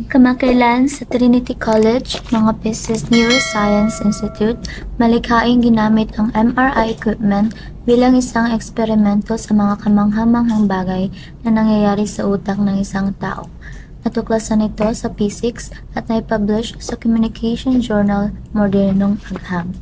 Kamakailan sa Trinity College, mga Pisces Neuroscience Institute, malikhaing ginamit ang MRI equipment bilang isang eksperimento sa mga kamangha-manghang bagay na nangyayari sa utak ng isang tao. Natuklasan ito sa physics at naipublish sa Communication Journal Modernong Agham.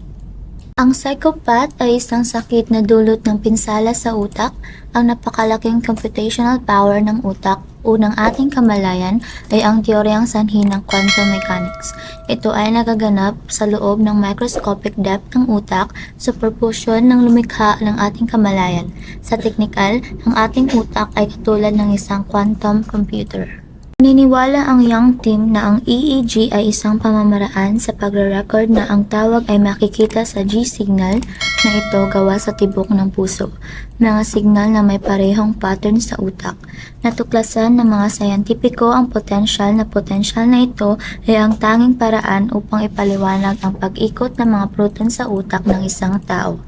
Ang psychopath ay isang sakit na dulot ng pinsala sa utak. Ang napakalaking computational power ng utak o ng ating kamalayan ay ang teoryang sanhi ng quantum mechanics. Ito ay nagaganap sa loob ng microscopic depth ng utak sa proportion ng lumikha ng ating kamalayan. Sa teknikal, ang ating utak ay katulad ng isang quantum computer. Naniniwala ang Young Team na ang EEG ay isang pamamaraan sa pagre-record na ang tawag ay makikita sa G-signal na ito gawa sa tibok ng puso, mga signal na may parehong pattern sa utak. Natuklasan ng mga sayantipiko ang potensyal na ito ay ang tanging paraan upang ipaliwanag ang pag-ikot ng mga proton sa utak ng isang tao.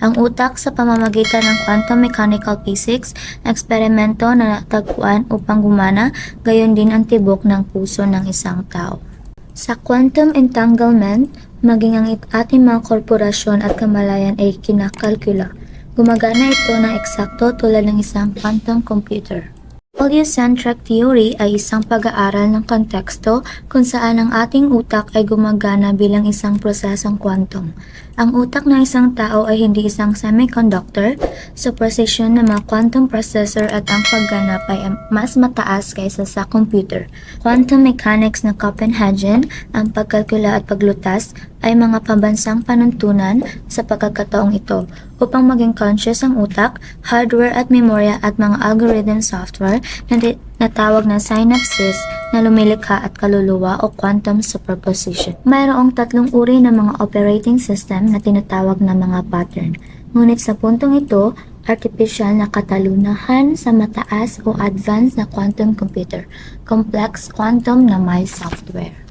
Ang utak sa pamamagitan ng quantum mechanical physics, eksperimento na natagpuan upang gumana, gayon din ang tibok ng puso ng isang tao. Sa quantum entanglement, maging ang ating mga korporasyon at kamalayan ay kinakalkula. Gumagana ito ng eksakto tulad ng isang quantum computer. Heliocentric theory ay isang pag-aaral ng konteksto kung saan ang ating utak ay gumagana bilang isang prosesong quantum. Ang utak ng isang tao ay hindi isang semiconductor, so precision ng mga quantum processor at ang pagganap ay mas mataas kaysa sa computer. Quantum mechanics ng Copenhagen, ang pagkalkula at paglutas ay mga pambansang panuntunan sa pagkakataong ito. Upang maging conscious ang utak, hardware at memorya at mga algorithm software na tawag na synapses na lumilikha at kaluluwa o quantum superposition. Mayroong tatlong uri ng mga operating system na tinatawag na mga pattern. Ngunit sa puntong ito, artificial na katalunahan sa mataas o advanced na quantum computer, complex quantum na may software.